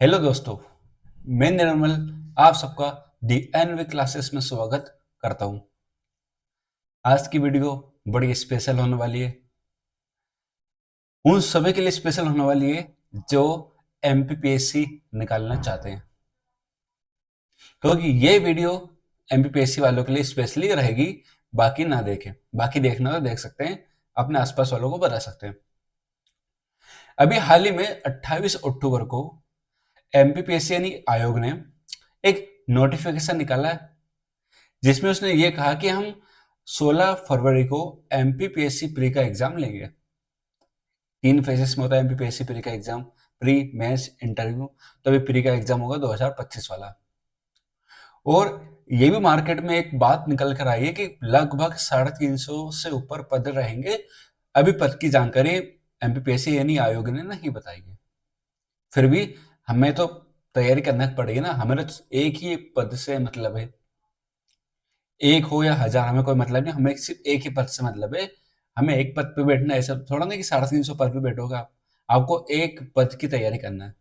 Hello दोस्तों, मैं निर्मल आप सबका दी एनवी क्लासेस में स्वागत करता हूं। आज की वीडियो बड़ी स्पेशल होने वाली है। उन सभी के लिए स्पेशल होने वाली है जो एमपीपीएससी निकालना चाहते हैं, क्योंकि ये वीडियो एमपीपीएससी वालों के लिए स्पेशली रहेगी। बाकी ना देखें, बाकी देखना तो देख सकते हैं, अपने आसपास वालों को बता सकते हैं। अभी हाल ही में 28 अक्टूबर को एमपीपीएससी यानी आयोग ने एक नोटिफिकेशन निकाला है, जिसमें उसने ये कहा कि हम 16 फरवरी को एमपीपीएससी प्री का एग्जाम लेंगे। 3 फेजेस में होता है एमपीपीएससी प्री का एग्जाम, प्री, मेंस, इंटरव्यू। तो अभी प्री का एग्जाम होगा 2025 वाला। और ये भी मार्केट में एक बात निकल कर आई है कि लगभग 350 से ऊपर पद रहेंगे। अभी पद की जानकारी एमपीपीएससी यानी आयोग ने नहीं बताई है। फिर भी हमें तो तैयारी करना पड़ेगी ना, हमें तो एक ही पद से मतलब है। एक हो या हजार हमें कोई मतलब नहीं, हमें सिर्फ एक ही पद से मतलब है। हमें एक पद पे बैठना है, ऐसा थोड़ा ना कि 350 पद पे बैठोगे आप। आपको एक पद की तैयारी करना है।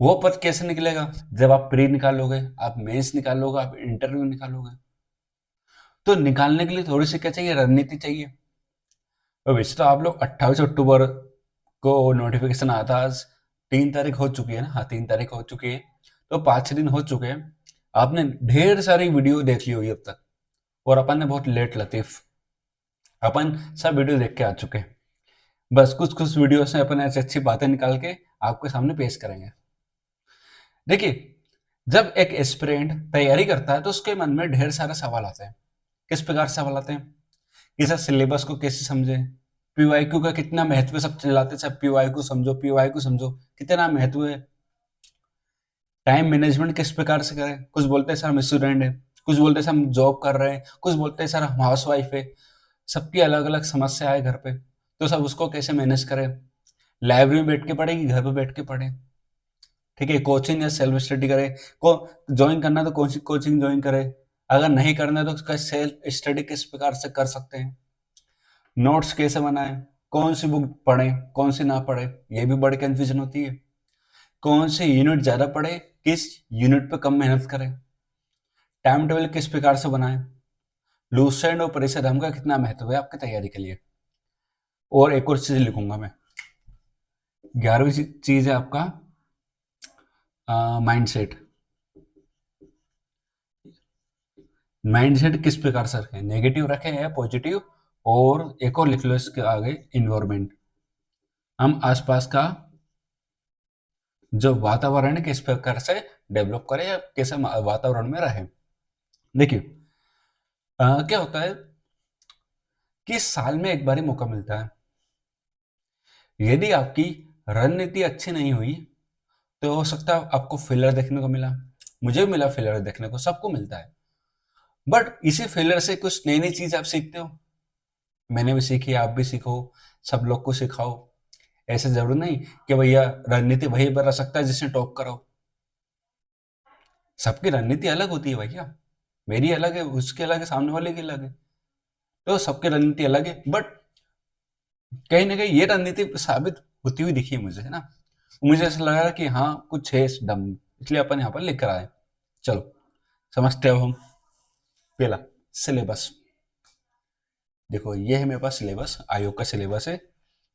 वो पद कैसे निकलेगा? जब आप प्री निकालोगे, आप मेंस निकालोगे, आप इंटरव्यू निकालोगे। तो निकालने के लिए थोड़ी सी क्या चाहिए, रणनीति चाहिए। तो वैसे तो आप लोग 28 अक्टूबर को नोटिफिकेशन आया था। आज 3 तारीख हो चुकी है ना, हाँ 3 तारीख हो चुकी है। तो 5 दिन हो चुके हैं। आपने ढेर सारी वीडियो देख ली होगी अब तक, और अपन ने बहुत लेट लतीफ, अपन सब वीडियो देख के आ चुके हैं। बस कुछ कुछ वीडियो से अपन ऐसी अच्छी बातें निकाल के आपके सामने पेश करेंगे। देखिए, जब एक एस्पिरेंट तैयारी करता है तो उसके मन में ढेर सारे सवाल आते हैं। किस प्रकार से सवाल आते हैं कि सर सिलेबस को कैसे समझे, पीवाईक्यू का कितना महत्व है, सब चिल्लाते सब पीवाईक्यू समझो, पीवाईक्यू समझो, कितना महत्व है। टाइम मैनेजमेंट किस प्रकार से करें, कुछ बोलते हैं सर हम स्टूडेंट है, कुछ बोलते हैं सर हम जॉब कर रहे हैं, कुछ बोलते हैं सर हम हाउस वाइफ है। सबकी अलग अलग समस्या है घर पे, तो सब उसको कैसे मैनेज करें। लाइब्रेरी में बैठ के पढ़े कि घर पे बैठ के पढ़े, ठीक है, कोचिंग या सेल्फ स्टडी करें, को ज्वाइन करना है तो कौन सी कोचिंग ज्वाइन करें, अगर नहीं करना है तो उसका सेल्फ स्टडी किस प्रकार से कर सकते हैं, नोट्स कैसे बनाएं, कौन सी बुक पढ़ें कौन सी ना पढ़े, ये भी बड़ी कंफ्यूजन होती है। कौन से यूनिट ज्यादा पढ़े, किस यूनिट पे कम मेहनत करें, टाइम टेबल किस प्रकार से बनाएं, लूसेंट और परिसरम का कितना महत्व है आपकी तैयारी के लिए। और एक और चीज लिखूंगा मैं, 11वीं चीज है आपका माइंडसेट। माइंडसेट किस प्रकार से रखें, नेगेटिव रखें या पॉजिटिव। और एक और लिख लो इसके आगे, इन्वायरमेंट। हम आसपास का जो वातावरण है किस प्रकार से डेवलप करें या कैसे वातावरण में रहे। देखिए, क्या होता है कि साल में एक बार ही मौका मिलता है। यदि आपकी रणनीति अच्छी नहीं हुई तो हो सकता है आपको फेलियर देखने को मिला। मुझे भी मिला फेलियर देखने को, सबको मिलता है। बट इसी फेलियर से कुछ नई नई चीज आप सीखते हो। मैंने भी सीखी, आप भी सीखो, सब लोग को सिखाओ। ऐसे जरूर नहीं कि भैया रणनीति वही बना सकता है जिसने टॉप करा हो। सबकी रणनीति अलग होती है भैया। मेरी अलग है, उसकी अलग है, सामने वाले की अलग है। तो सबकी रणनीति अलग है, बट कहीं ना कहीं ये रणनीति साबित होती हुई दिखी है मुझे, है ना। मुझे ऐसा लगा कि हाँ कुछ है इस दम में, इसलिए अपन यहाँ पर लेकर आए। चलो समझते हो हम। पहला, सिलेबस। देखो ये है मेरे पास सिलेबस, आयोग का सिलेबस है।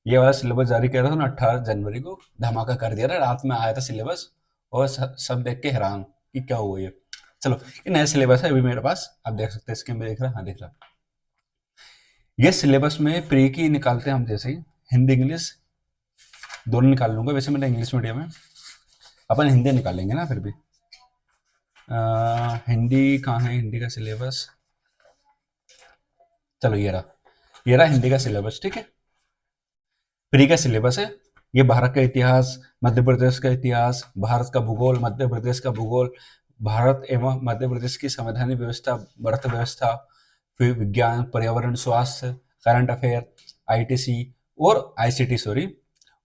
ये वाला सिलेबस जारी किया था ना 18 जनवरी को, धमाका कर दिया था, रात में आया था सिलेबस। और सब देख के हैरान कि क्या हुआ ये। चलो, ये नया सिलेबस है अभी मेरे पास, आप देख सकते हैं इसके में, देख रहा, हाँ देख रहा। ये सिलेबस में प्री की निकालते हैं हम, जैसे ही हिंदी इंग्लिश दोनों निकाल लूंगा। वैसे मेरा इंग्लिश मीडियम है, अपन हिंदी निकालेंगे ना फिर भी। हिंदी कहाँ है, हिंदी का सिलेबस। चलो ये रहा हिंदी का सिलेबस, ठीक है। प्री का सिलेबस है। ये भारत का इतिहास, मध्य प्रदेश का इतिहास, भारत का भूगोल, मध्य प्रदेश का भूगोल, भारत एवं मध्य प्रदेश की संवैधानिक व्यवस्था, अर्थव्यवस्था, फिर विज्ञान, पर्यावरण, स्वास्थ्य, करंट अफेयर, आईटीसी और आईसीटी सॉरी,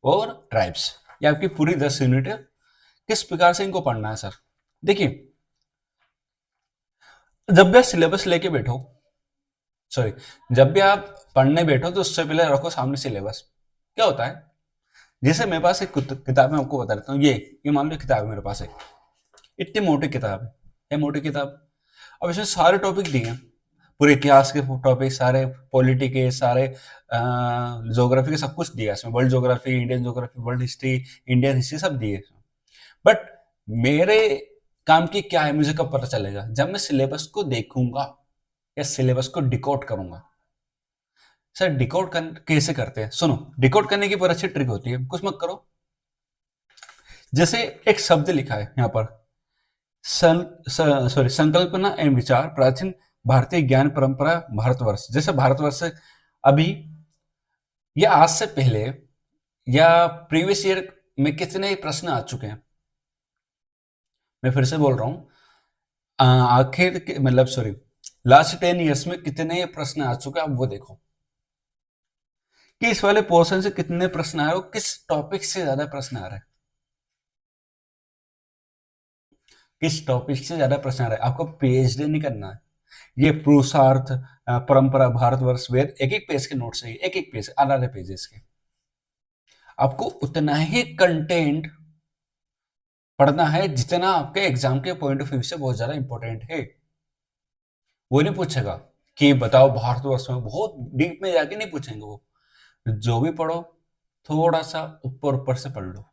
और ट्राइब्स। ये आपकी पूरी 10 यूनिट है। किस प्रकार से इनको पढ़ना है सर? देखिए, जब भी आप सिलेबस लेके बैठो, सॉरी, जब भी आप पढ़ने बैठो तो उससे पहले रखो सामने सिलेबस। क्या होता है जैसे मेरे पास एक किताब मैं आपको बता देता हूँ, ये मान लो किताब है मेरे पास, एक इतनी मोटी किताब है, ये मोटी किताब। अब इसमें सारे टॉपिक दिए हैं, पूरे इतिहास के टॉपिक सारे, पॉलिटी के सारे, ज्योग्राफी के, सब कुछ दिया है इसमें, world geography, Indian geography, world history, Indian history, सब दिए। बट मेरे काम की क्या है, मुझे कब पता चलेगा? जब मैं सिलेबस को देखूंगा या सिलेबस को डिकोड करूंगा। सर डिकोड कैसे करते हैं? सुनो, डिकोड करने की बहुत अच्छी ट्रिक होती है, कुछ मत करो। जैसे एक शब्द लिखा है यहाँ पर, सॉरी, संकल्पना एवं विचार, प्राचीन भारतीय ज्ञान परंपरा, भारतवर्ष। जैसे भारतवर्ष अभी या आज से पहले या प्रीवियस ईयर में कितने प्रश्न आ चुके हैं? मैं फिर से बोल रहा हूँ, आखिर मतलब सॉरी, लास्ट 10 ईयर्स में कितने प्रश्न आ चुके हैं, आप वो देखो कि इस वाले पोर्शन से कितने प्रश्न आ रहे हो, किस टॉपिक से ज्यादा प्रश्न आ रहे हैं, किस टॉपिक से ज्यादा प्रश्न आ रहा है। आपको पीएचडी नहीं करना है, ये पुरुषार्थ, परंपरा, भारतवर्ष, वेद, एक एक पेज के नोट्स है, एक एक पेज, आधा आधे पेजेस के। आपको उतना ही कंटेंट पढ़ना है जितना आपके एग्जाम के पॉइंट ऑफ व्यू से बहुत ज्यादा इंपॉर्टेंट है। वो नहीं पूछेगा कि बताओ भारतवर्ष में, बहुत डीप में जाके नहीं पूछेंगे वो। जो भी पढ़ो थोड़ा सा ऊपर ऊपर से पढ़ लो,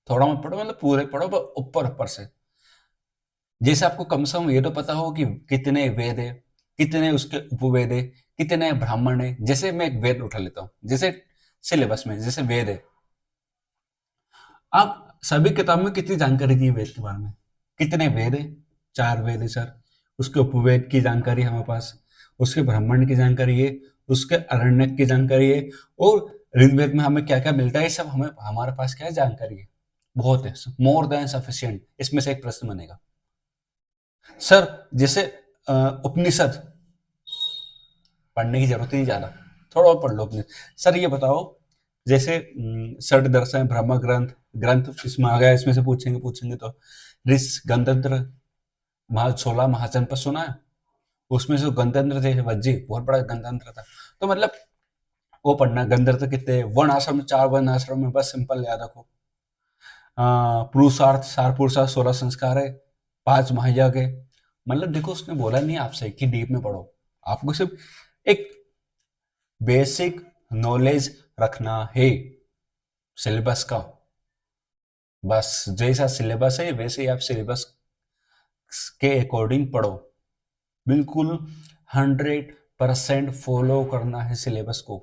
थोड़ा मत पढ़ो, मतलब पूरे पढ़ो पर ऊपर ऊपर से। जैसे आपको कम से कम ये तो पता हो कि कितने वेद है, कितने उसके उपवेद है, कितने ब्राह्मण है। जैसे मैं एक वेद उठा लेता हूँ, जैसे सिलेबस में जैसे वेद है, आप सभी किताब में कितनी जानकारी दी है वेद के बारे में? कितने वेद है? 4 वेद है सर। उसके उपवेद की जानकारी हमारे पास, उसके ब्राह्मण की जानकारी है, उसके अरण्यक की जानकारी है, और ऋग्वेद में हमें क्या क्या मिलता है, सब हमें हमारे पास क्या है, जानकारी है। बहुत है, मोर देन सफिशियंट। इसमें से एक प्रश्न बनेगा सर, जैसे उपनिषद पढ़ने की जरूरत ही नहीं ज्यादा, थोड़ा और पढ़ लो उपनिषद। सर ये बताओ, जैसे षट दर्शन, ब्रह्म ग्रंथ, ग्रंथ इसमें आ गया, इसमें से पूछेंगे पूछेंगे तो ऋष, गणतंत्र, 16 महाजनपद सुना है? उसमें से गणतंत्र थे वज्जी, बहुत बड़ा गणतंत्र था। तो मतलब वो पढ़ना, गणतंत्र कितने वर्ण आश्रम, 4 वर्ण आश्रम में, बस सिंपल याद रखो। पुरुषार्थ, सार पुरुषार्थ, 16 संस्कार है, 5 महायज्ञ है। मतलब देखो, उसने बोला नहीं आपसे कि डीप में पढ़ो, आपको सिर्फ एक बेसिक नॉलेज रखना है सिलेबस का। बस जैसा सिलेबस है वैसे ही आप सिलेबस के अकॉर्डिंग पढ़ो, बिल्कुल 100% फॉलो करना है सिलेबस को।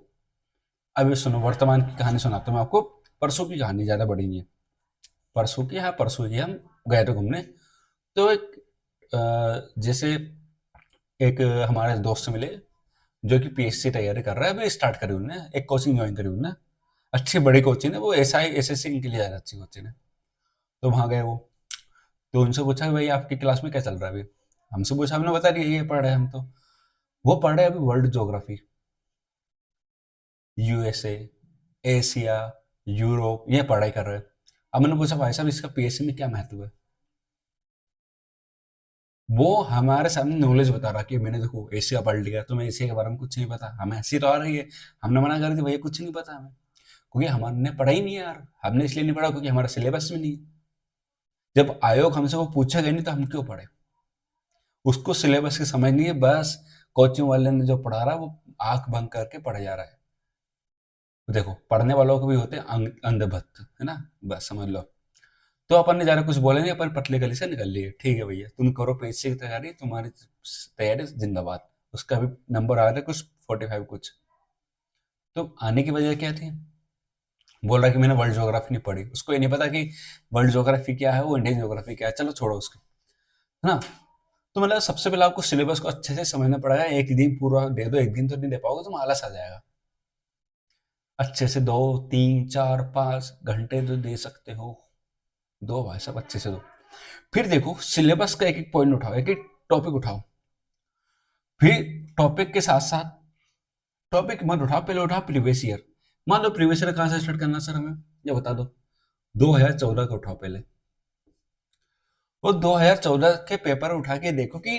अभी सुनो, वर्तमान की कहानी सुनाता हूँ मैं आपको। परसों की कहानी, ज्यादा बड़ी नहीं है, परसों की, हाँ परसों की। हम गए थे घूमने, तो एक जैसे एक हमारे दोस्त मिले जो कि पीएचडी तैयारी कर रहा है, अभी स्टार्ट करी उन्होंने, एक कोचिंग ज्वाइन करी उन्होंने, अच्छी बड़ी कोचिंग है वो, एसआई एसएससी के लिए ज़्यादा अच्छी कोचिंग है। तो वहाँ गए वो, तो उनसे पूछा कि भाई आपकी क्लास में क्या चल रहा है अभी? हमसे पूछा, हमने बता दिया ये पढ़ रहे हैं हम तो। वो पढ़ रहे हैं अभी world geography, USA, Asia, Europe, ये पढ़ाई कर रहे हैं। अब मैंने पूछा भाई साहब इसका पीएचडी में क्या महत्व है? वो हमारे सामने नॉलेज बता रहा कि मैंने देखो एशिया पढ़ लिया, तुम्हें एशिया के बारे में कुछ नहीं पता। हमें हंसी तो आ रही है, हमने मना कर दी भैया कुछ नहीं पता हमें, क्योंकि हमने पढ़ा ही नहीं है यार। हमने इसलिए नहीं पढ़ा क्योंकि हमारा सिलेबस में नहीं है। जब आयोग हमसे वो पूछेगा नहीं तो हम क्यों पढ़े? उसको सिलेबस की समझ नहीं है, बस कोचिंग वाले ने जो पढ़ा रहा है वो आंख बंद करके पढ़ा जा रहा है। देखो पढ़ने वालों को भी होते हैं अंधभक्त, है ना, बस समझ लो। तो अपन ने ज़्यादा कुछ बोले नहीं, अपन पतले गली से निकल लिए। ठीक है भैया, तुम करो पीएचडी की तैयारी, तुम्हारी तैयारी जिंदाबाद। उसका भी नंबर आ रहा है कुछ 45 कुछ। तो आने की वजह क्या थी? बोल रहा कि मैंने वर्ल्ड ज्योग्राफी नहीं पढ़ी। उसको ये नहीं पता कि वर्ल्ड ज्योग्राफी क्या है, वो इंडियन ज्योग्राफी क्या है। चलो छोड़ो उसको, है ना। तो मतलब सबसे पहले आपको सिलेबस को अच्छे से समझना पड़ेगा। एक दिन पूरा दे दो, एक दिन तो नहीं दे पाओगे, तुम आलस आ जाएगा। अच्छे से 2 3 4 5 घंटे तो दे सकते हो, दो भाई साहब अच्छे से दो। फिर देखो सिलेबस का एक एक पॉइंट उठाओ, एक एक टॉपिक उठाओ। फिर टॉपिक के साथ साथ, टॉपिक मत उठाओ, पहले उठाओ प्रीवियस ईयर। मान लो प्रीवियस ईयर कहाँ से स्टार्ट करना सर हमें, ये बता दो। 2014 का उठाओ पहले, और 2014 के पेपर उठा के देखो कि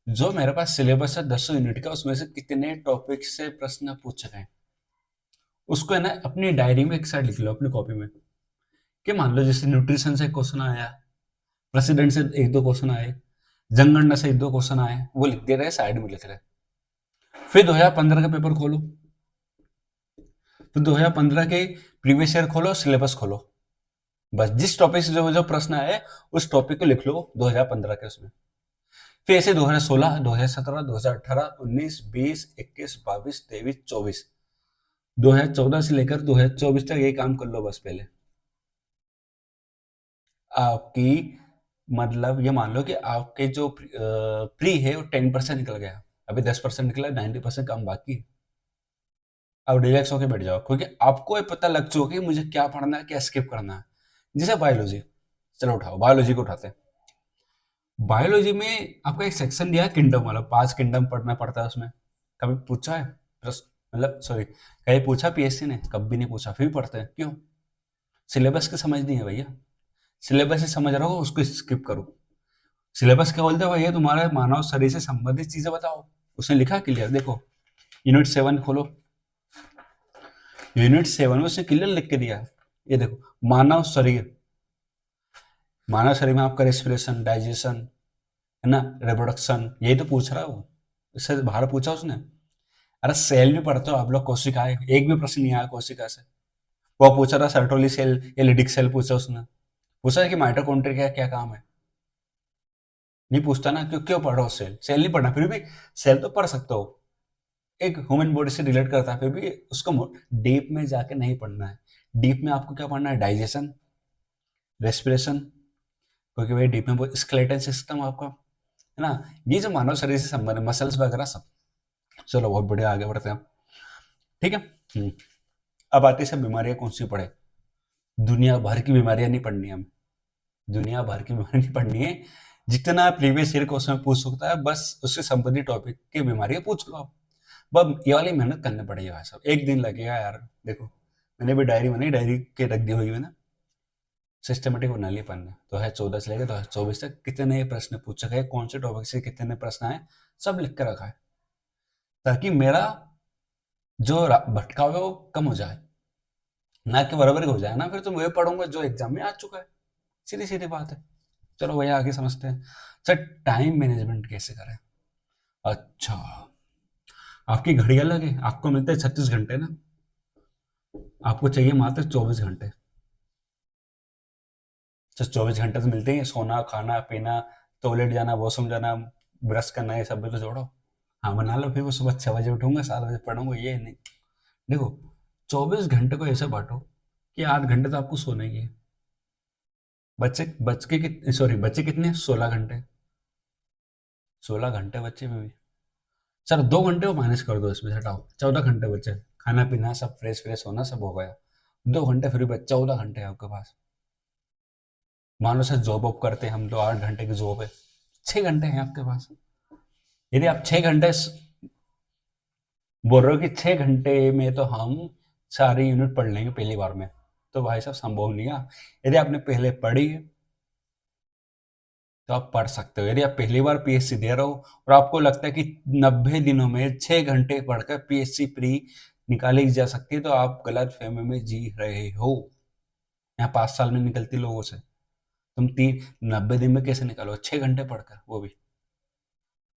जो मेरे पास सिलेबस है 10 यूनिट का, उसमें से कितने टॉपिक से प्रश्न पूछ रहे हैं। उसको है ना अपनी डायरी में एक साइड लिख लो, अपनी कॉपी में। कि मान लो जैसे न्यूट्रिशन से क्वेश्चन आया, प्रेसिडेंट से एक दो क्वेश्चन आए, जनगणना से एक दो क्वेश्चन आए, वो लिख दे रहे, साइड में लिख रहे। फिर 2015 का पेपर खोलो, फिर 2015 के प्रीवियस ईयर खोलो, सिलेबस खोलो, बस जिस टॉपिक से जो जो प्रश्न आए उस टॉपिक को लिख लो 2015 के उसमें। फिर ऐसे 2016, 2017, 2018, 19, 20, 21, 22, 23, 24, 2014 से लेकर 2024 तक ये काम कर लो बस। पहले आपकी मतलब ये मान लो कि आपके जो प्री है वो 10% निकल गया, अभी 10% निकला, 90% काम बाकी है। अब रिलैक्स होकर बैठ जाओ, क्योंकि आपको ये पता लग चुका कि मुझे क्या पढ़ना है, क्या स्किप करना है। जैसे बायोलॉजी, चलो उठाओ बायोलॉजी को उठाते हैं। बायोलॉजी में आपका एक सेक्शन दिया है किंगडम वाला, 5 किंगडम पढ़ना पड़ता है उसमें। कभी पूछा है मतलब सॉरी, कभी पूछा पीएससी ने? कभी भी नहीं पूछा, फिर भी पढ़ते हैं क्यों? सिलेबस की समझ नहीं है भैया। सिलेबस ही समझ रहा हो उसको स्किप करो। सिलेबस क्या बोलते हैं भैया? तुम्हारे मानव शरीर से संबंधित चीजें बताओ। उसने लिखा क्लियर, देखो यूनिट 7 खोलो, यूनिट 7 में उसने क्लियर लिख के दिया है। ये देखो, मानव शरीर, मानव शरीर में आपका रेस्पिरेशन, डाइजेशन, है ना, रिप्रोडक्शन, यही तो पूछ रहा है वो। इससे बाहर पूछा उसने? अरे सेल भी पढ़ते हो आप लोग, कोशिकाएं, एक भी प्रश्न नहीं आया कोशिका से। वो पूछा था सर्टोली सेल या लिडिक सेल, पूछा उसने? पूछा है कि माइटोकॉन्ड्रिया का क्या काम है? नहीं पूछता ना, क्यों क्यों पढ़ रहे हो सेल? सेल नहीं पढ़ना, फिर भी सेल तो पढ़ सकते हो, एक ह्यूमन बॉडी से रिलेट करता है, फिर भी उसको डीप में जाके नहीं पढ़ना है। डीप में आपको क्या पढ़ना है? डाइजेशन, रेस्पिरेशन, क्योंकि भाई डीप में वो स्केलेटन सिस्टम आपका, है ना, ये जो मानव शरीर से संबंध है, मसल्स वगैरह सब। चलो बहुत बढ़िया, आगे बढ़ते हैं। ठीक है। अब आती सब बीमारियां कौन सी पढ़े? दुनिया भर की बीमारियां नहीं पढ़नी हमें, दुनिया भर की बीमारी नहीं पढ़नी है। जितना प्रीवियस ईयर क्वेश्चन पूछ सकता है बस उससे संबंधित टॉपिक की बीमारियां पूछ लो आप। बस ये वाली मेहनत करनी पड़ेगी भाई साहब, एक दिन लगेगा यार। देखो मैंने भी डायरी बनाई, डायरी के रख दी हुई है ना, सिस्टमेटिक बना लिया पन्ने। 2014 से लेकर 2024 तक कितने प्रश्न पूछे गए, कौन से टॉपिक से कितने प्रश्न आए, सब लिख कर रखा है, ताकि मेरा जो भटकाव है वो कम हो जाए, ना कि बराबर हो जाए ना, फिर तो मैं पढ़ूंगा जो एग्जाम में आ चुका है। सीधी सीधी बात है। चलो भैया आगे समझते हैं। सर टाइम मैनेजमेंट कैसे करें? अच्छा, आपकी घड़ी अलग है, आपको मिलते हैं 36 घंटे ना, आपको चाहिए मात्र 24 घंटे। तो 24 घंटे तो मिलते ही, सोना, खाना पीना, टॉयलेट जाना, वॉशरूम जाना, ब्रश करना, ये सब भी तो जोड़ो। हाँ बना लो, फिर वो सुबह 6 बजे उठूंगा, 7 बजे पढ़ूंगा, ये नहीं। देखो 24 घंटे को ऐसे बांटो कि 8 घंटे तो आपको सोने की है। बच्चे बच्चे कितने, सॉरी बच्चे कितने, 16 घंटे। 16 घंटे बच्चे में भी, सर 2 घंटे को माइनस कर दो, इसमें से हटाओ, 14 घंटे बच्चे, खाना पीना सब, फ्रेश फ्रेश होना सब हो गया। 2 घंटे फिर भी 14 घंटे आपके पास। मान लो सर जॉब वॉब करते हैं हम, तो 8 घंटे की जॉब है, 6 घंटे हैं आपके पास। यदि आप 6 घंटे बोल रहे हो कि 6 घंटे में तो हम सारी यूनिट पढ़ लेंगे पहली बार में, तो भाई साहब संभव नहीं है। यदि आपने पहले पढ़ी है तो आप पढ़ सकते हो। यदि आप पहली बार पीएससी दे रहे हो और आपको लगता है कि 90 दिनों में 6 घंटे पढ़कर पीएससी प्री निकाली जा सकती है, तो आप गलत फहमी में जी रहे हो। यहाँ 5 साल में निकलती लोगों से, तुम 90 दिन में कैसे निकालो 6 घंटे पढ़कर, वो भी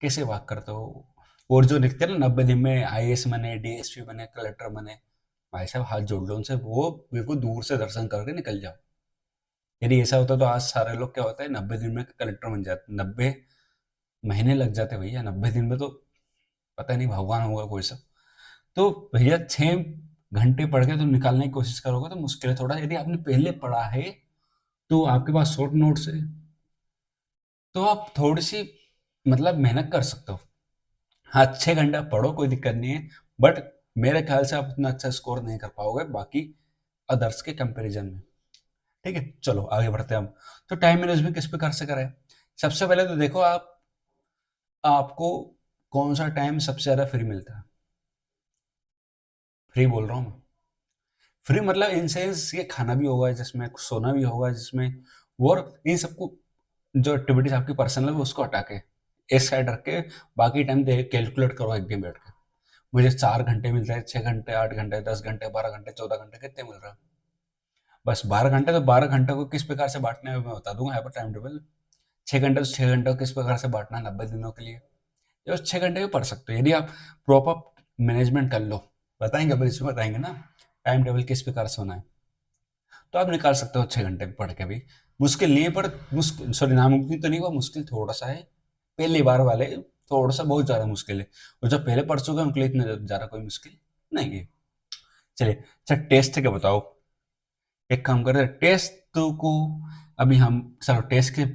कैसे बात करते हो? और जो लिखते हैं ना 90 दिन में आईएएस बने, डीएसपी बने, कलेक्टर बने, भाई साहब हाथ जोड़ लो उनसे, वो बिल्कुल दूर से दर्शन करके निकल जाओ। यदि ऐसा होता तो आज सारे लोग क्या होता है 90 दिन में कलेक्टर बन जाते, 90 महीने लग जाते भैया, 90 दिन में तो पता नहीं भगवान होगा कोई सा। तो भैया 6 घंटे पढ़ के तुम निकालने की कोशिश करोगे तो मुश्किल है थोड़ा। यदि आपने पहले पढ़ा है तो आपके पास शॉर्ट नोट्स है, तो आप थोड़ी सी मतलब मेहनत कर सकते हो। हाँ 6 घंटा पढ़ो, कोई दिक्कत नहीं है, बट मेरे ख्याल से आप उतना अच्छा स्कोर नहीं कर पाओगे बाकी अदर्स के कंपैरिजन में। ठीक है, चलो आगे बढ़ते हैं हम। तो टाइम मैनेजमेंट किस प्रकार से करें? सबसे पहले तो देखो आप, आपको कौन सा टाइम सबसे ज्यादा फ्री मिलता है? फ्री बोल रहा हूँ मैं, फ्री मतलब इन सेंस ये खाना भी होगा जिसमें, सोना भी होगा जिसमें, और इन सबको जो एक्टिविटीज आपकी पर्सनल है उसको हटा के एक साइड रख के बाकी टाइम दे कैलकुलेट करो एक दिन बैठ के। मुझे 4 घंटे मिलता है, 6 घंटे, 8 घंटे, 10 घंटे, 12 घंटे, 14 घंटे, कितने मिल रहा है? बस 12 घंटे, तो 12 घंटे को किस प्रकार से बांटना है मैं बता दूंगा यहाँ पर टाइम टेबल। 6 घंटे तो 6 घंटे को किस प्रकार से बांटना है 90 दिनों के लिए, ये बस 6 घंटे भी पढ़ सकते हो यदि आप प्रॉपर मैनेजमेंट कर लो। बताएंगे अपन इसमें, बताएंगे ना टाइम टेबल किस प्रकार से होना है, तो आप निकाल सकते हो 6 घंटे पढ़ के भी। मुश्किल नहीं है, पर मुश्किल सॉरी नामुमकिन तो नहीं हुआ, मुश्किल थोड़ा सा है। पहली बार वाले थोड़ा सा बहुत ज़्यादा मुश्किल है, और जब पहले पढ़ चुके हैं उनके लिए इतना ज़्यादा कोई मुश्किल नहीं है। चलिए अच्छा, टेस्ट के बताओ। एक काम करते हैं, टेस्ट को अभी हम चलो टेस्ट के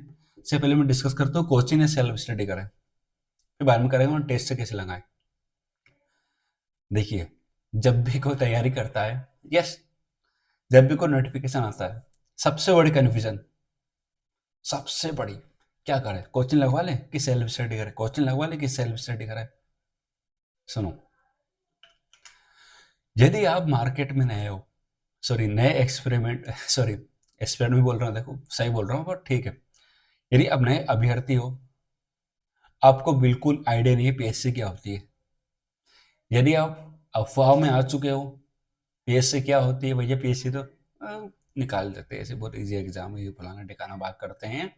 से पहले मैं डिस्कस करता हूँ कोचिंग या सेल्फ स्टडी करें, फिर बाद में करेंगे हम टेस्ट से कैसे लगाएं। देखिए, जब भी कोई तैयारी करता है, यस, जब भी कोई नोटिफिकेशन आता है, सबसे बड़ी कन्फ्यूजन, सबसे बड़ी, क्या करें, कोचिंग लगवा लें कि सेल्फ स्टडी करें, कोचिंग लगवा लें कि सेल्फ स्टडी करें। सुनो, यदि आप मार्केट में नए हो, सॉरी नए एक्सपेरिमेंट सॉरी एक्सपेरिमेंट बोल रहा हूँ, देखो सही बोल रहा हूँ पर ठीक है, यदि आप नए अभ्यर्थी हो, आपको बिल्कुल आइडिया नहीं है पीएससी क्या होती है, यदि आप अफवाह में आ चुके हो पीएससी क्या होती है, भैया पीएससी तो निकाल देते हैं, ऐसे बहुत इजी एग्जाम है, ये फलाना ठिकाना बात करते हैं,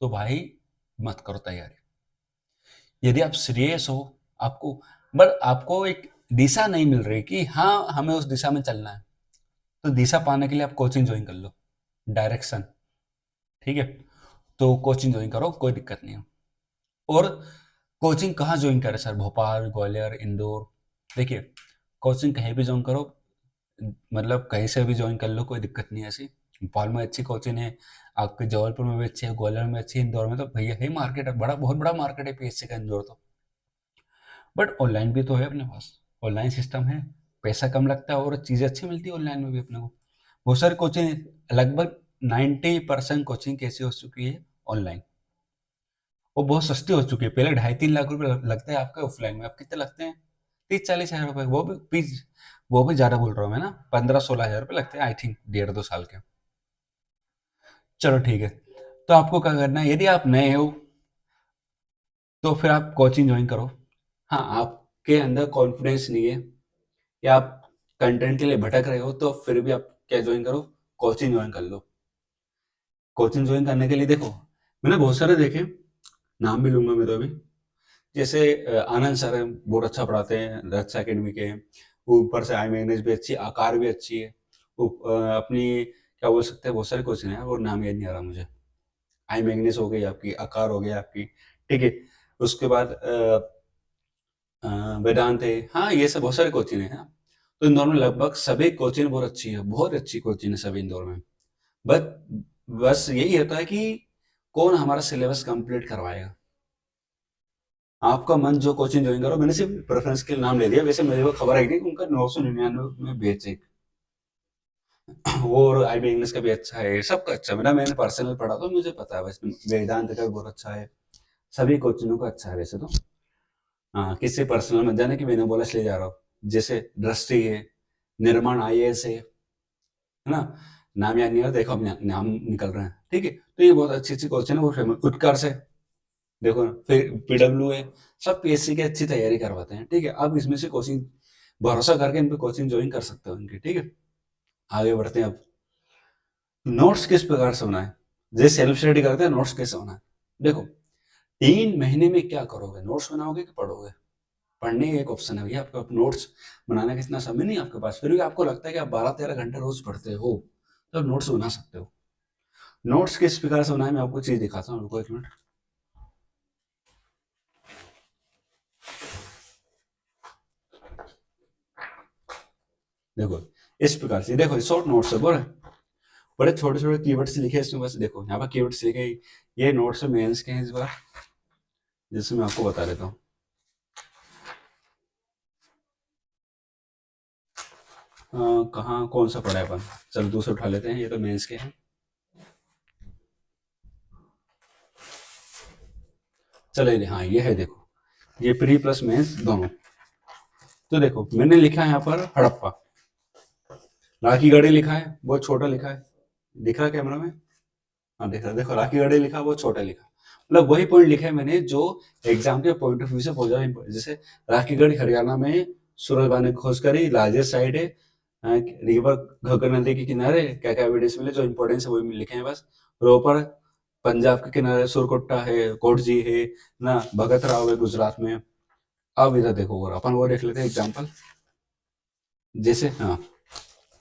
तो भाई मत करो तैयारी। यदि आप सीरियस हो, आपको बट आपको एक दिशा नहीं मिल रही कि हाँ हमें उस दिशा में चलना है, तो दिशा पाने के लिए आप कोचिंग ज्वाइन कर लो, डायरेक्शन, ठीक है, तो कोचिंग ज्वाइन करो, कोई दिक्कत नहीं है। और कोचिंग कहाँ ज्वाइन करें सर, भोपाल, ग्वालियर, इंदौर, देखिए कोचिंग कहीं भी ज्वाइन करो, मतलब कहीं से भी ज्वाइन कर लो, कोई दिक्कत नहीं है ऐसी। भोपाल में अच्छी कोचिंग है, आपके जबलपुर में भी अच्छी है, ग्वालियर में अच्छी है, इंदौर में तो भैया है मार्केट है, बड़ा बहुत बड़ा मार्केट है पीएससी का इंदौर तो। बट ऑनलाइन भी तो है अपने पास, ऑनलाइन सिस्टम है, पैसा कम लगता है और चीज़ें अच्छी मिलती है ऑनलाइन में भी अपने को। बहुत सारी कोचिंग, लगभग 90% कोचिंग कैसी हो चुकी है ऑनलाइन, वो बहुत सस्ती हो चुकी है। पहले 2.5-3 लाख रुपए लगते हैं आपके ऑफलाइन में, अब कितने लगते हैं, 30-40 हज़ार रुपए, वो भी फीस, वो भी ज़्यादा बोल रहा हूँ मैं ना, 15-16 हज़ार रुपए लगते हैं आई थिंक, 1.5-2 साल के। चलो ठीक है, तो आपको क्या करना है, यदि आप नए हो तो फिर आप कोचिंग ज्वाइन करो। हाँ, आपके अंदर कॉन्फिडेंस नहीं है या आप कंटेंट के लिए भटक रहे हो, तो फिर भी आप क्या ज्वाइन करो, कोचिंग ज्वाइन कर लो। कोचिंग ज्वाइन करने के लिए देखो, मैंने बहुत सारे देखे, नाम भी लूंगा मैं तो अभी, जैसे आनंद सर हैं, बहुत अच्छा पढ़ाते हैं, रक्षा एकेडमी के हैं। ऊपर से आई मैगनीज भी अच्छी, आकार भी अच्छी है। अपनी क्या बोल सकते हैं, बहुत सारे कोचिंग है और नाम याद नहीं आ रहा मुझे। आई मैगनीज हो गई आपकी, आकार हो गया आपकी, ठीक है। उसके बाद वेदांत है, हाँ ये सब बहुत सारे कोचिंग है, हाँ। तो इंदौर में लगभग सभी कोचिंग बहुत अच्छी है, बहुत अच्छी कोचिंग है सभी इंदौर में। बस बस यही होता है कि कौन हमारा सिलेबस कंप्लीट करवाएगा। आपका मन जो कोचिंग ज्वाइन करो, मैंने सिर्फ प्रेफरेंस के लिए नाम ले दिया, वैसे मेरे को खबर आई थी कि उनका 999 में बेच है। वो और आईबी इंग्लिश का भी अच्छा है, सबका अच्छा है। मैंने पर्सनल पढ़ा तो मुझे पता है, बस वेदांत का भी बहुत अच्छा है, सभी कोचिंगों का अच्छा है वैसे तो। हाँ, किसी पर्सनल मत जाने कि मैंने बोला इसलिए जा रहा हूँ। जैसे दृष्टि है, निर्माण आईएएस है ना, नाम याद नहीं आ रहा, देखो अब नाम निकल रहे हैं, ठीक है। तो ये बहुत अच्छी अच्छी कोचिंग है, वो फेमस, उत्कर्ष है, देखो ना, फिर पीडब्ल्यू है, सब पीएससी की अच्छी तैयारी करवाते हैं, ठीक है। आप इसमें से कोचिंग भरोसा करके इन पे कोचिंग ज्वाइन कर सकते हो इनकी, ठीक है। आगे बढ़ते हैं अब, नोट्स किस प्रकार से होना है, जैसे सेल्फ स्टडी करते हैं, नोट्स कैसे होना है। देखो, 3 महीने में क्या करोगे, नोट्स बनाओगे कि पढ़ोगे। पढ़ने का एक ऑप्शन है भैया, आपका नोट्स बनाने का इतना समय नहीं है आपके पास, फिर भी आपको लगता है कि आप 12-13 घंटे रोज पढ़ते हो, तो नोट्स बना सकते हो। नोट्स किस प्रकार से बनाए, मैं आपको चीज दिखाता हूँ, रुको 1 मिनट। देखो इस प्रकार से, देखो शॉर्ट नोट्स है, बोल बड़े छोटे छोटे कीवर्ड्स लिखे हैं इसमें, बस देखो यहाँ पर कीवर्ड्स लिखे हैं। ये नोट्स मेंस के हैं इस बार, जिससे मैं आपको बता देता हूँ। कहाँ कौन सा पढ़ा है अपन, चलो दूसरे उठा लेते हैं, ये तो मेंस के हैं। चले हाँ ये है, देखो ये प्री प्लस मेंस दोनों। तो देखो मैंने लिखा है यहाँ पर हड़प्पा, राखी गढ़ी लिखा है, बहुत छोटा लिखा है, दिख रहा है कैमरा में, हाँ दिख रहा है, देखो राखी गढ़ी लिखा है, बहुत छोटा लिखा, मतलब वही पॉइंट लिखा है मैंने जो एग्जाम के पॉइंट ऑफ व्यू से बहुत ज्यादा important, जैसे राखीगढ़ हरियाणा में सूरजबान ने खोज करी, लार्जेस्ट साइट है, रिवर घग्गर नदी के किनारे क्या क्या एविडेंस मिले जो इंपॉर्टेंस है वही लिखे हैं बस। प्रॉपर पंजाब के किनारे सुरकोट्टा है, कोटजी है ना, भगत राव है गुजरात में। अब इधर देखो और अपन वो देख लेते हैं एग्जाम्पल। जैसे हाँ,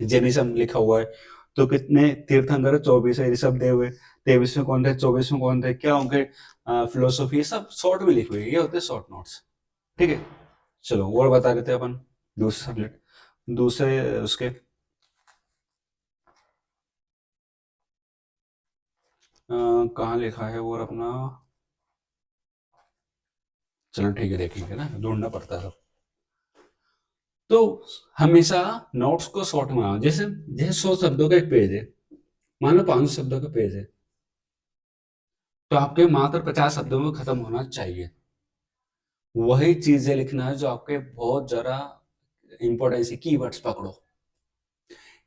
जैनिज्म लिखा हुआ है तो कितने तीर्थंकर, 24 है, ऋषभ देव है, 23 में कौन थे, 24 में कौन थे, क्या उनके फिलोसफी, सब शॉर्ट में लिखी हुई है, ये होते हैं शॉर्ट नोट्स। ठीक है, चलो और बता देते हैं अपन दूसरे सब्जेक्ट, दूसरे उसके कहाँ लिखा है वो अपना। चलो ठीक है, देखेंगे ना, ढूंढना पड़ता है सब। तो हमेशा नोट्स को शॉर्ट में आओ। जैसे जैसे 100 शब्दों का एक पेज है, मान लो 500 शब्दों का पेज है, तो आपके मात्र 50 शब्दों में खत्म होना चाहिए। वही चीजें लिखना है जो आपके बहुत जरा इंपॉर्टेंस है। कीवर्ड्स पकड़ो,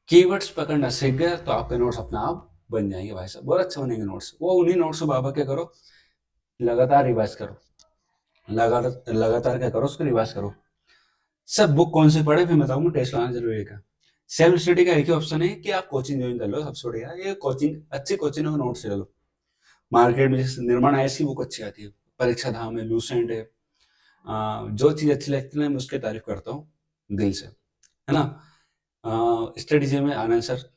कीवर्ड्स पकड़ना सीख गए तो आपके नोट्स अपने आप बन जाएंगे भाई साहब, बहुत अच्छे बनेंगे नोट्स। वो उन्हीं नोट्स को बाबा क्या करो, लगातार रिवाइज करो, लगातार लगातार क्या करो, उसको रिवाइज करो। सब बुक कौन से पढ़े फिर बताऊंगा, टेस्ट लाना जरूरी है। सेल्फ स्टडी का एक ही ऑप्शन है कि आप कोचिंग ज्वाइन कर लो, सबसे बढ़िया ये कोचिंग, अच्छी कोचिंग में नोट्स ले लो। मार्केट में जैसे निर्माण आईएएस की बुक अच्छी आती है, परीक्षा धाम है, लूसेंट है, जो चीज अच्छी लगती है मैं उसकी तारीफ करता हूँ दिल से, है ना। स्ट्रेटेजी में आनंद सर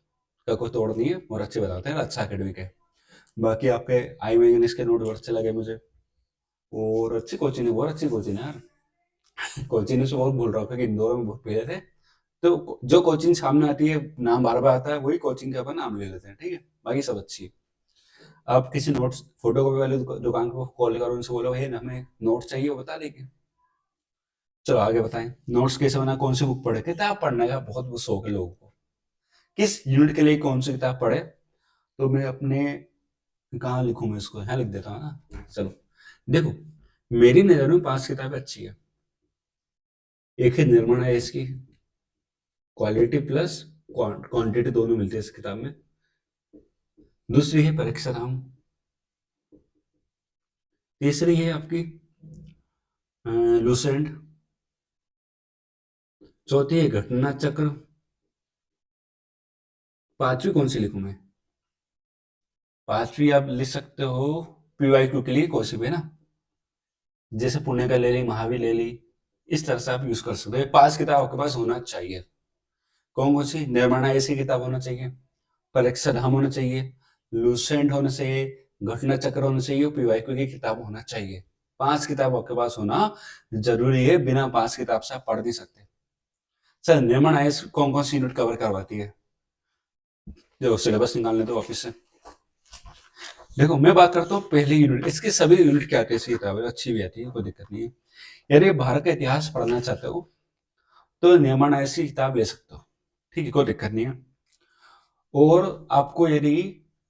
का कोई तोड़ नहीं है, और अच्छे बताते हैं, अच्छा एकेडमिक है। बाकी आपके आई इंग्लिश के नोट बहुत अच्छे लगे मुझे, और अच्छी कोचिंग है, बहुत अच्छी कोचिंग है यार। कोचिंग से बहुत भूल रहा हूँ क्योंकि इंदौर में बहुत पहले थे, तो जो कोचिंग सामने आती है, नाम बार बार आता है, वही कोचिंग का अपन नाम ले लेते हैं, ठीक है। बाकी सब अच्छी है। आप किसी नोट्स फोटो कॉपी वाले दुकान को कॉल करो, उनसे बोलो भाई हमें नोट्स चाहिए, वो बता देंगे। चलो आगे बताएं, नोट्स कैसे बना, कौन सी बुक पढ़े। किताब पढ़ने का बहुत शौक है लोगों को, किस यूनिट के लिए कौन सी किताब पढ़े। तो मैं अपने कहाँ लिखूं, मैं इसको यहाँ लिख देता हूँ ना। चलो देखो, मेरी नजर में 5 किताबें अच्छी है। एक है निर्माण है इसकी, क्वालिटी प्लस क्वांटिटी दोनों मिलती है इस किताब में। दूसरी है परीक्षा धाम। तीसरी है आपकी लूसेंट। चौथी है घटना चक्र। पांचवी कौन सी लिखूं मैं, पांचवी आप लिख सकते हो पीवाईक्यू के लिए कौशिक है ना, जैसे पुणे का ले ली, महावीर ले ली, इस तरह से आप यूज कर सकते हो। 5 किताब आपके पास होना चाहिए। कौन कौन सी, निर्माण ऐसी किताब होना चाहिए, परीक्षा धाम होना चाहिए, लूसेंट होना चाहिए, घटना चक्र होना चाहिए, पीवाईक्यू की किताब होना चाहिए। 5 किताब आपके पास होना जरूरी है, बिना 5 किताब से आप पढ़ नहीं सकते। सर निर्माण आयस कौन कौन सी यूनिट कवर करवाती है, जो सिलेबस निकालने दो वापिस से। देखो मैं बात करता हूँ पहली यूनिट, इसकी सभी यूनिट क्या आती है, ऐसी किताबें अच्छी भी आती है, कोई दिक्कत नहीं है। यदि भारत का इतिहास पढ़ना चाहते हो तो निर्माण आयस की किताब ले सकते हो, ठीक है, कोई दिक्कत नहीं है। और आपको यदि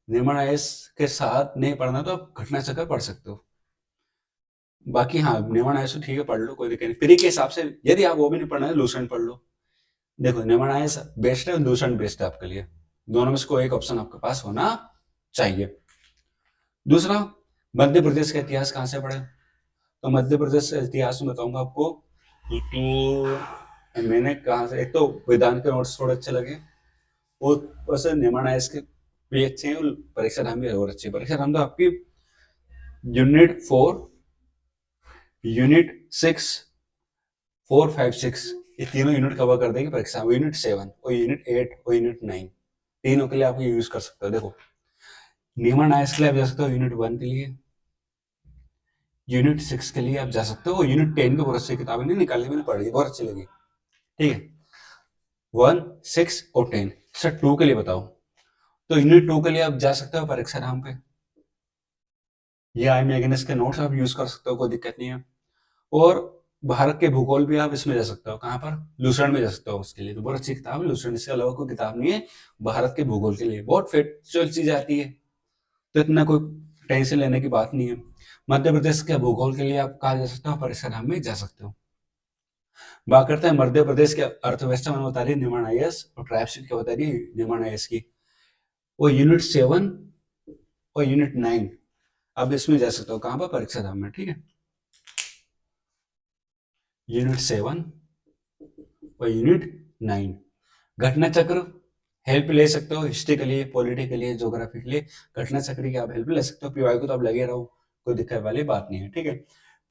निर्माण आयस के साथ नहीं पढ़ना तो आप घटना चक्र पढ़ सकते हो। बाकी हाँ, निर्माण आयस तो ठीक है, पढ़ लो, कोई दिक्कत नहीं। फ्री के हिसाब से यदि आप वो भी नहीं पढ़ना है, लूसेंट पढ़ लो। देखो निर्माण आयस बेस्ट है, लूसेंट बेस्ट है आपके लिए, दोनों में से कोई एक ऑप्शन आपके पास होना चाहिए। दूसरा, मध्य प्रदेश का इतिहास कहाँ से पढ़े, तो मध्य प्रदेश के इतिहास में बताऊंगा आपको। तो मैंने कहा से, एक तो वेदांत के नोट्स थोड़े अच्छे लगे, और वैसे निर्माण आयस के भी अच्छे हैं, और परीक्षा धाम भी और अच्छी है। परीक्षा धाम तो आपकी यूनिट 4, यूनिट 6, 4, 5, 6, ये तीनों यूनिट कवर कर देगी परीक्षा में। यूनिट 7 और यूनिट 8 और यूनिट 9, तीनों के लिए आप ये यूज कर सकते हो। देखो निर्माण आयस के लिए आप जा सकते हो यूनिट 1 के लिए, यूनिट 6 के लिए आप जा सकते हो, यूनिट 10 की बहुत अच्छी किताबें नहीं निकाली, मैंने पढ़ी, बहुत अच्छी लगी, ठीक है। 1, 6 और 10। सर 2 के लिए बताओ, तो यूनिट 2 के लिए आप जा सकते हो परीक्षा नाम पे, ये आई मैग्नस के नोट्स आप यूज कर सकते हो, कोई दिक्कत नहीं है। और भारत के भूगोल भी आप इसमें जा सकते हो, कहाँ पर, लूसेंट में जा सकते हो, उसके लिए तो बहुत अच्छी किताब है लूसेंट, इसके अलावा कोई किताब नहीं है भारत के भूगोल के लिए, बहुत फैक्चुअल चीज आती है, तो इतना कोई टेंशन लेने की बात नहीं है। मध्य प्रदेश के भूगोल के लिए आप कहा जा सकते हो, परीक्षा नाम में जा सकते हो। बात करते हैं मध्य प्रदेश के अर्थव्यवस्था में, बता रही है निर्माण आईएएस, और ट्राइब्स की क्या बता रही है निर्माण आईएएस की, वो यूनिट 7 और यूनिट 9 अब इसमें जा सकते हो, कहां पर, परीक्षा धाम में, ठीक है। यूनिट 7 और यूनिट 9, घटना चक्र हेल्प ले सकते हो, हिस्ट्री के लिए, पॉलिटी के लिए, ज्योग्राफी के लिए घटना चक्र की आप हेल्प ले सकते हो। पीवाई को तो आप लगे रहो, कोई दिक्कत वाली बात नहीं है, ठीक है।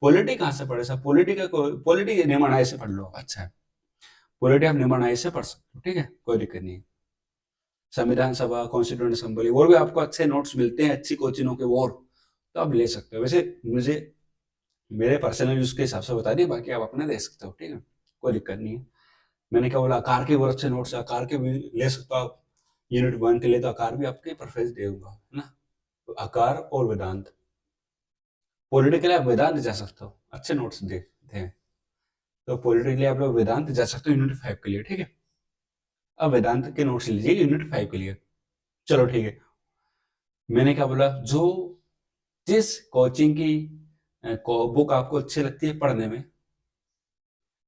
पॉलिटी कहाँ से पढ़े सर? पॉलिटी निम्न से पढ़ लो, अच्छा है, पॉलिटी आप निम्न से पढ़ सकते हो, ठीक है, कोई दिक्कत नहीं है। संविधान सभा, कॉन्स्टिट्यूंट असेंबली और भी आपको अच्छे नोट्स मिलते हैं अच्छी कोचिंगों के, वो तो आप ले सकते हो। वैसे मुझे मेरे पर्सनल यूज के हिसाब से बता दिए, बाकी आप अपने दे सकते हो, ठीक है, कोई दिक्कत नहीं है। मैंने क्या बोला, आकार के बहुत अच्छे नोट्स, आकार के भी ले सकते हो आप। यूनिट 1 के लिए तो आकार भी आपके परफेक्ट देगा, है ना। तो आकार और वेदांत, पॉलिटी के लिए आप वेदांत जा सकते हो, अच्छे नोट्स देते हैं। तो पॉलिटी के लिए आप लोग वेदांत जा सकते हो यूनिट 5 के लिए, ठीक है। अब वेदांत के नोट्स लीजिए यूनिट 5 के लिए। चलो ठीक है, मैंने क्या बोला, जो जिस कोचिंग की बुक आपको अच्छी लगती है पढ़ने में,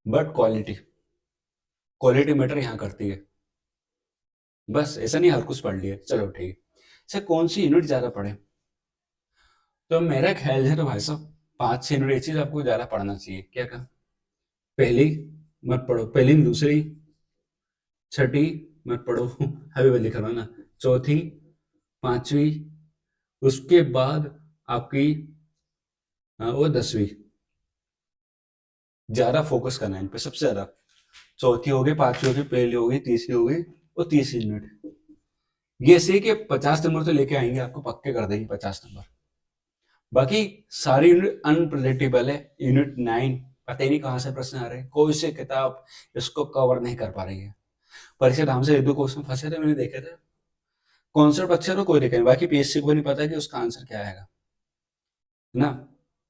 बट क्वालिटी क्वालिटी मैटर यहाँ करती है। बस ऐसा नहीं हर कुछ पढ़ लिया, चलो ठीक है। अच्छा, कौन सी यूनिट ज्यादा पढ़े? तो मेरा ख्याल है तो भाई साहब 5-6 यूनिट ये चीज आपको ज्यादा पढ़ना चाहिए। क्या कहा? पहली मत पढ़ो, पहली दूसरी छठी मत पढ़ो अभी मैं लिख रहा हूँ ना, चौथी पांचवी, उसके बाद आपकी वो 10वीं, ज्यादा फोकस करना है इन पे सबसे ज्यादा। चौथी हो गई, पांचवी हो गई, पहली हो गई, तीसरी हो गई और 30 यूनिट, ये सही कि 50 नंबर तो लेके आएंगे, आपको पक्के कर देंगे 50 नंबर। बाकी सारी यूनिट अनप्रिडिक्टेबल है। यूनिट 9 पता ही नहीं कहाँ से प्रश्न आ रहे हैं, कोई से किताब इसको कवर नहीं कर पा रही है। परीक्षा धाम से 1-2 क्वेश्चन फंसे थे, मैंने देखे थे। कॉन्सेप्ट अच्छे तो कोई दिक्कत नहीं, बाकी पीएससी को नहीं पता कि उसका आंसर क्या आएगा ना।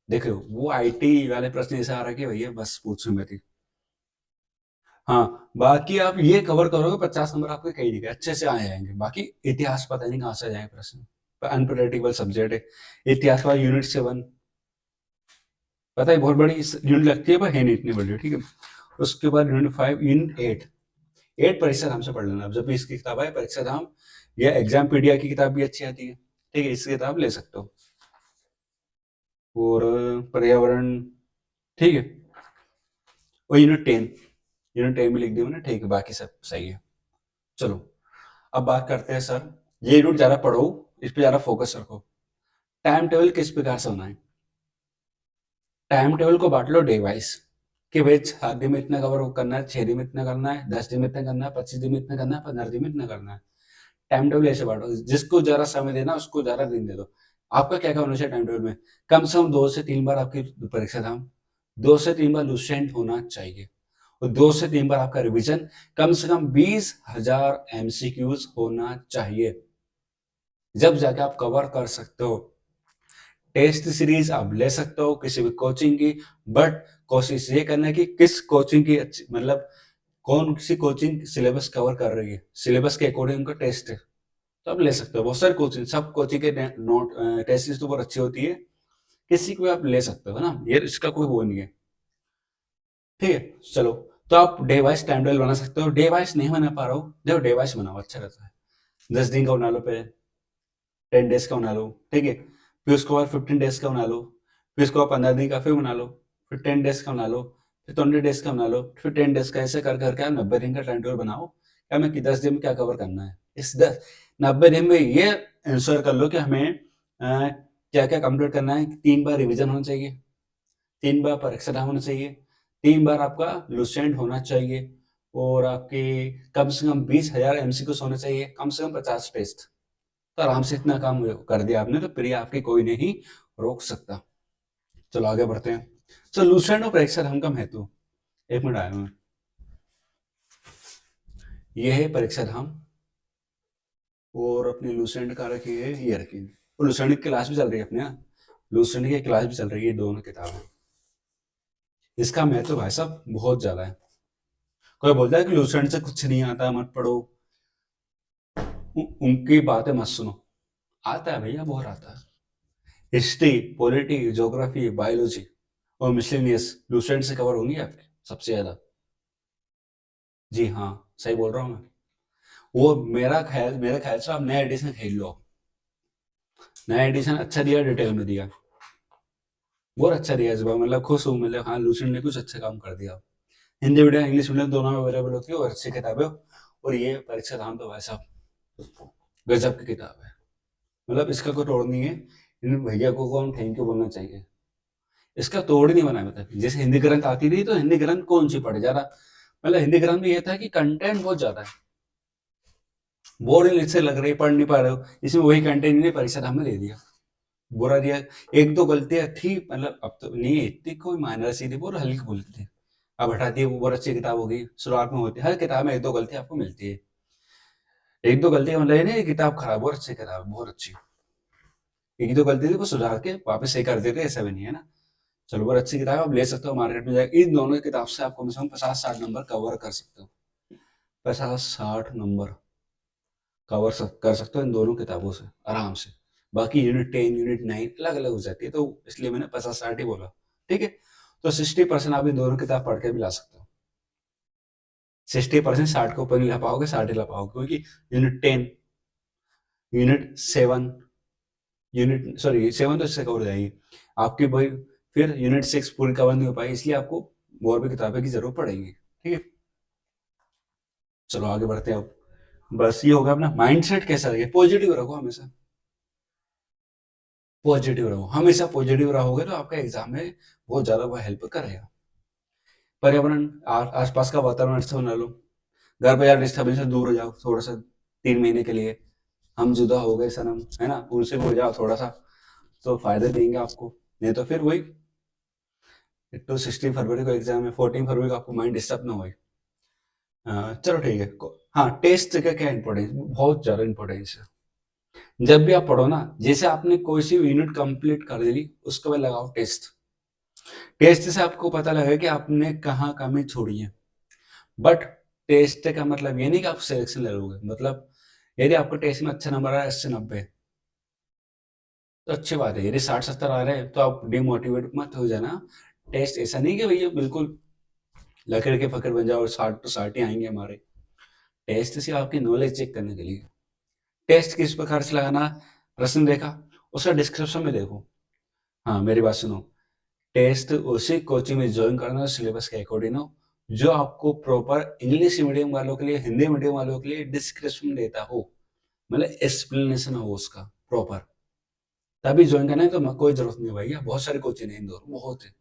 देखो वो आईटी वाले प्रश्न ऐसा आ रहा है कि भैया बस पूछो मत ही। हाँ, बाकी आप ये कवर करोगे 50 नंबर आपके कई जगह अच्छे से आ जाएंगे। बाकी इतिहास पता नहीं कहाँ से आ जाएंगे प्रश्न, अनप्रेडिक्टेबल सब्जेक्ट है इतिहास का। यूनिट 7 पता है बहुत बड़ी यूनिट लगती है, पर है नहीं इतनी बड़ी, ठीक है। उसके बाद यूनिट 5, यूनिट 8 परीक्षा धाम से पढ़ लेना। अब जब भी इसकी किताब है परीक्षा धाम या एग्जाम पीडिया की किताब भी अच्छी आती है, ठीक है, इसकी किताब ले सकते हो। और पर्यावरण, ठीक है। और यूनिट 10 भी लिख दिया मैंने, ठीक है, बाकी सब सही है। चलो अब बात करते हैं सर, ये यूनिट ज्यादा पढ़ो, इस पे ज्यादा फोकस रखो। टाइम टेबल किस प्रकार से होना है? टाइम टेबल को बांट लो डे वाइज, कि भाई 7 दिन में इतना कवर करना है, 6 दिन में इतना करना है, 10 दिन में इतना करना है, 25 दिन में इतना करना है, 15 दिन में इतना करना है। टाइम टेबल ऐसे बांटो, जिसको ज्यादा समय देना उसको ज्यादा दिन दे दो। आपका क्या क्या होना चाहिए टाइम टेबल में? कम से कम 2 से 3 बार आपकी परीक्षा धाम, 2 से 3 बार लुसेंट होना चाहिए, और 2 से 3 बार आपका रिवीजन, कम से कम 20,000 एमसीक्यूज होना चाहिए, जब जाके आप कवर कर सकते हो। टेस्ट सीरीज आप ले सकते हो किसी भी कोचिंग की, बट कोशिश ये करना है कि किस कोचिंग की अच्छी, मतलब कौन सी कोचिंग सिलेबस कवर कर रही है, सिलेबस के अकॉर्डिंग उनका टेस्ट है, तो आप ले सकते हो। बहुत सारे कोचिंग, सब कोचिंग के नोट टेस्ट सीरीज तो बहुत अच्छी होती है, किसी को भी आप ले सकते हो ना, ये इसका कोई वो नहीं है, ठीक है। चलो, तो आप डे वाइज टाइम टेबल बना सकते हो। डे वाइज नहीं बना पा रहा हूँ, देखो डे वाइज बनाओ, अच्छा रहता है। 10 दिन का बना लो, पहले 10 डेज का बना लो, ठीक है। फिर उसके बाद 15 डेज का बना लो, फिर उसके बाद 15 दिन का फिर बना लो, फिर 10 डेज का बना लो, फिर 20 डेज का बना लो, फिर 10 डेज का, ऐसे कर करके 90 दिन का टाइम टेबल बनाओ। क्या मैं कि 10 दिन में क्या कवर करना है, इस 90 दिन में ये इंश्योर कर लो कि हमें क्या क्या कंप्लीट करना है। 3 बार रिविजन होना चाहिए, 3 बार परीक्षा होना चाहिए, 3 बार आपका लुसेंट होना चाहिए, और आपके कम से कम 20,000 एमसीक्यूज होने चाहिए, कम से कम 50 टेस्ट। तो आराम से इतना काम कर दिया आपने, तो प्रिय आपकी कोई नहीं रोक सकता। चलो आगे बढ़ते हैं। तो लूसेंट और परीक्षा धाम का महत्व, 1 मिनट आया मैं। ये है परीक्षा धाम, और अपनी लूसेंट का रखी है, ये रखी है। और लूसेंट की क्लास भी चल रही है अपने यहाँ, लूसेंट की क्लास भी चल रही है, दोनों किताबें। इसका महत्व भाई साहब बहुत ज्यादा है। कोई बोलता है कि लूसेंट से कुछ नहीं आता, मत पढ़ो, उनकी बातें मत सुनो। आता है भैया, बहुत आता है। हिस्ट्री, पॉलिटी, ज्योग्राफी, बायोलॉजी और मिसलेनियस लूसेंट से कवर होंगी आपके सबसे ज्यादा। जी हाँ, सही बोल रहा हूँ मैं। वो मेरा ख्याल से आप नया एडिशन खरीद लो। नया एडिशन अच्छा दिया, डिटेल में दिया, बहुत अच्छा दिया इस बार, मतलब खुश हूँ, मतलब हाँ लूसेंट ने कुछ अच्छा काम कर दिया। हिंदी मीडियम इंग्लिश मीडियम दोनों में अवेलेबल होती है, और अच्छी किताबें और ये परीक्षा धाम तो भाई साहब गजब की किताब है। मतलब इसका कोई तोड़ नहीं है। इन भैया को हम थैंक यू बोलना चाहिए। इसका तोड़ ही नहीं बना। मतलब जैसे हिंदी ग्रंथ आती थी तो हिंदी ग्रंथ कौन सी पढ़े जा रहा। मतलब हिंदी ग्रंथ में ये था कि कंटेंट बहुत ज्यादा है, बोरिंग से लग रही, पढ़ नहीं पा रहे हो। इसमें वही कंटेंट इन्हें परीक्षा धाम में दे दिया, बुरा दिया। एक दो गलतियां थी, मतलब अब तो नहीं है इतनी, कोई माइनर सी थी, बहुत हल्की बोलती थी। अब हटा दी, वो बहुत अच्छी किताब होगी। शुरुआत में होती है हर किताब में एक दो गलती आपको मिलती है। एक दो गलती मतलब ये नहीं है किताब खराब, बहुत अच्छी किताब, बहुत अच्छी। एक दो गलती थी वो सुधार के वापस सही कर देते, ऐसा भी नहीं है ना। चलो, बहुत अच्छी किताब है, आप ले सकते हो मार्केट में जाकर। इन दोनों किताब से आप कम से कम 50-60 नंबर कवर कर सकते हो। 50-60 नंबर कवर कर सकते हो इन दोनों किताबों से आराम से। बाकी यूनिट 10 यूनिट 9 अलग अलग हो जाती है, तो इसलिए मैंने 50-60 ही बोला। ठीक है, तो 60% आप इन दोनों किताब पढ़ के भी ला सकते हो। 60% 60 के ऊपर नहीं ला पाओगे, 60 ही ला पाओगे, क्योंकि यूनिट 10 यूनिट 7 यूनिट सॉरी 7 तो इससे कवर हो जाएगी आपकी भाई। फिर यूनिट 6 पूरी कवर नहीं हो पाई, इसलिए आपको और भी किताबें की जरूरत पड़ेगी। ठीक है, चलो आगे बढ़ते हैं अब। बस ये होगा, अपना माइंडसेट कैसा रहे, पॉजिटिव रखो हमेशा। पॉजिटिव रहो, हमेशा पॉजिटिव रहोगे तो आपका एग्जाम में बहुत ज्यादा वो हेल्प करेगा। पर्यावरण, आसपास का वातावरण अच्छा बना लो। घर पे यार डिस्टर्बेंस से दूर हो जाओ थोड़ा सा, 3 महीने के लिए। हम जुदा हो गए सनम, है ना, उनसे हो जाओ थोड़ा सा, तो फायदे देंगे आपको। नहीं तो फिर वही, तो 16 फरवरी को एग्जाम है, 14 फरवरी को आपको माइंड डिस्टर्ब ना हो। चलो ठीक है। हाँ, टेस्ट का क्या इंपॉर्टेंस, बहुत ज्यादा इंपॉर्टेंस है। जब भी आप पढ़ो ना, जैसे आपने कोई सी यूनिट कंप्लीट कर ली, उसके बाद लगाओ टेस्ट। टेस्ट से आपको पता लगेगा कि आपने कहाँ कमी छोड़ी है। बट टेस्ट का मतलब ये नहीं कि आप सिलेक्शन ले लोगे। मतलब यदि आपको टेस्ट में अच्छा नंबर आया 80-90, तो अच्छी बात है। यदि 60-70 आ रहे हैं तो आप डिमोटिवेट मत हो जाना। टेस्ट ऐसा नहीं कि भैया बिल्कुल लकड़ के फकड़ बन जाओ, 60 तो 60 ही आएंगे हमारे। टेस्ट से आपकी नॉलेज चेक करने के लिए। टेस्ट किस प्रकार से लगाना, प्रश्न देखा, उसका डिस्क्रिप्शन में देखो। हाँ, मेरी बात सुनो। टेस्ट उसी कोचिंग में ज्वाइन करना सिलेबस के अकॉर्डिंग हो, जो आपको प्रॉपर इंग्लिश मीडियम वालों के लिए, हिंदी मीडियम वालों के लिए डिस्क्रिप्शन देता हो, मतलब एक्सप्लेनेशन हो उसका प्रॉपर। तभी ज्वाइन करना है, तो कोई जरूरत नहीं भैया, बहुत सारे कोचिंग है इंदौर, बहुत है,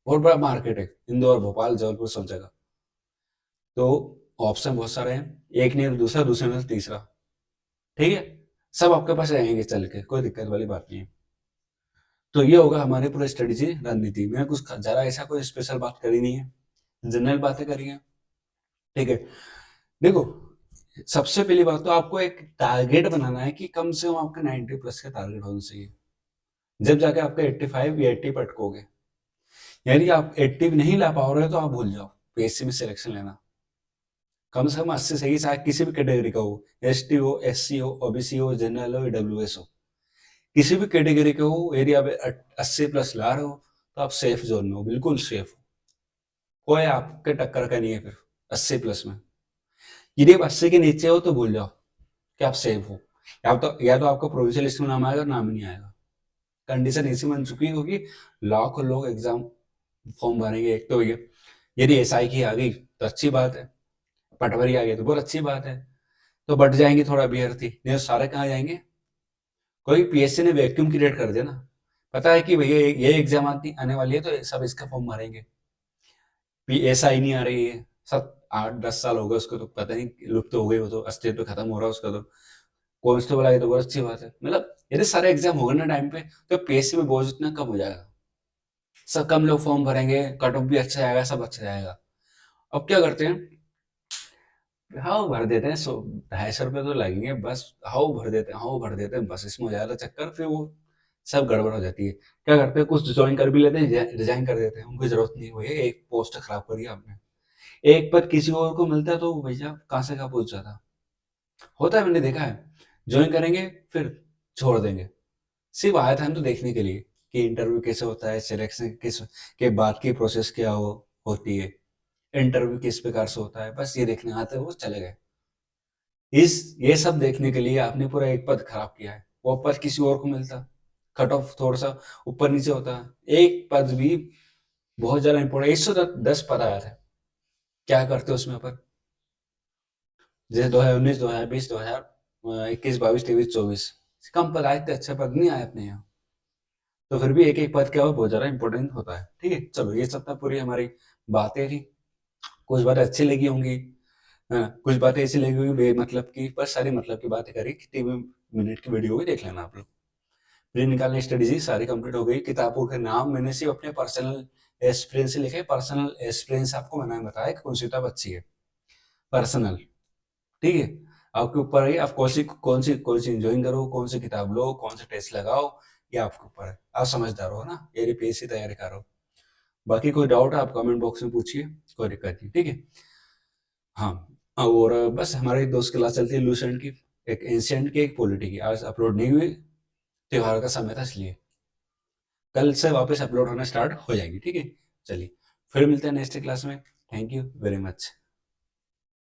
बहुत बड़ा मार्केट है इंदौर, भोपाल, जबलपुर, सब जगह। तो ऑप्शन बहुत सारे हैं, एक नहीं तो दूसरा, दूसरे में तो तीसरा। ठीक है, सब आपके पास रहेंगे चल के, कोई दिक्कत वाली बात नहीं है। तो ये होगा हमारे पूरे स्ट्रेटेजी रणनीति में। कुछ ज्यादा ऐसा कोई स्पेशल बात करी नहीं है, जनरल बातें करी हैं। ठीक है, देखो, सबसे पहली बात तो आपको एक टारगेट बनाना है कि कम से कम आपका 90 प्लस का टारगेट होना चाहिए। जब जाके आपका 85 या 80 पर अटकोगे। यानी कि आप 80 नहीं ला पा रहे हो तो आप भूल जाओ पीएससी में सिलेक्शन लेना। कम से कम 80 सही, चाहे किसी भी कैटेगरी का हो, एसटी हो, एससी हो, ओबीसी हो, जनरल हो, ईडब्ल्यूएस हो, किसी भी कैटेगरी के हो। यदि आप 80 प्लस ला रहे हो तो आप सेफ जोन में हो, बिल्कुल सेफ हो। कोई आपके टक्कर का नहीं है फिर 80 प्लस में। यदि आप 80 के नीचे हो तो भूल जाओ कि आप सेफ हो। या तो आपका प्रोविंशियल लिस्ट में नाम आएगा, नाम ही नहीं आएगा। कंडीशन ऐसी बन चुकी होगी, लाखों लोग एग्जाम फॉर्म भरेंगे। एक तो ये, यदि एसआई की आ गई तो अच्छी बात है, पटवारी आ गई तो बहुत अच्छी बात है, तो बढ़ जाएंगे थोड़ा अभ्यर्थी। नहीं तो सारे कहाँ जाएंगे। कोई पीएससी ने वैक्यूम क्रिएट कर दिया ना, पता है कि भैया ये एग्जाम आने वाली है तो सब इसका फॉर्म भरेंगे। पीएसआई नहीं आ रही है, 7-8-10 साल हो गए उसको, तो पता नहीं लुप्त हो गई, वो तो अस्तित्व खत्म हो रहा है उसका। तो कांस्टेबल आई तो बहुत अच्छी बात है। मतलब यदि सारे एग्जाम होगा ना टाइम पे, तो पीएससी में बोझ इतना कम हो जाएगा। सब कम लोग फॉर्म भरेंगे, कट ऑफ भी अच्छा जाएगा, सब अच्छा जाएगा। अब क्या करते हैं, हाँ भर देते हैं, 100-250 रुपये तो लगेंगे बस, हाँ भर देते हैं, हाँ भर देते हैं बस, इसमें हो जाता चक्कर, फिर वो सब गड़बड़ हो जाती है। क्या करते हैं, कुछ ज्वाइन कर भी लेते हैं, रिजाइन कर देते हैं, उनको जरूरत नहीं है, भैया एक पोस्ट खराब करी आपने। एक पद किसी और को मिलता है तो भैया कहाँ से कहाँ पहुंच जाता। होता है, मैंने देखा है। ज्वाइन करेंगे, फिर छोड़ देंगे। सिर्फ आए थे हम तो देखने के लिए कि इंटरव्यू कैसे होता है, सिलेक्शन किस के बाद की प्रोसेस क्या होती है, इंटरव्यू किस प्रकार से होता है, बस ये देखने आते हैं, वो चले गए। ये सब देखने के लिए आपने पूरा एक पद खराब किया है। वो पद किसी और को मिलता, कट ऑफ थोड़ा सा ऊपर नीचे होता है। एक पद भी बहुत ज्यादा इंपॉर्टेंट, 110 पद आया था, क्या करते हो उसमें पर। जैसे 2019, 2020, 2021, 22, 23, 24 कम पद आए थे, अच्छे पद नहीं आए अपने यहाँ। तो फिर भी एक एक पद क्या हुआ बहुत ज्यादा इंपॉर्टेंट होता है। ठीक है, चलो ये सब था पूरी हमारी बातें थी। कुछ बातें अच्छी लगी होंगी, हाँ, कुछ बातें ऐसी लगी होंगी बेमतलब की, पर सारी मतलब की बातें करी। कितनी भी मिनट की वीडियो भी देख लेना आप लोग। प्री निकालने स्ट्रेटेजी सारी कंप्लीट हो गई। किताबों के नाम मैंने सिर्फ अपने पर्सनल एक्सपीरियंस से लिखे। पर्सनल एक्सपीरियंस आपको मैंने बताया कि कौन सी किताब अच्छी है, पर्सनल। ठीक है, आपके ऊपर है, आप कौन सी इंजॉइंग करो, कौन सी किताब लो, कौन से टेस्ट लगाओ, ये आपके ऊपर है। आप समझदार हो ना, ये पीएससी तैयारी करो। बाकी कोई डाउट है आप कमेंट बॉक्स में पूछिए, कोई दिक्कत नहीं। ठीक है, हाँ। और बस हमारी 2 क्लास चलती है लूसेंट की, एक एंशिएंट की, एक पॉलिटी की। आज अपलोड नहीं हुई, त्योहार का समय था इसलिए। कल से वापस अपलोड होना स्टार्ट हो जाएगी। ठीक है, चलिए फिर मिलते हैं नेक्स्ट क्लास में। Thank you very much.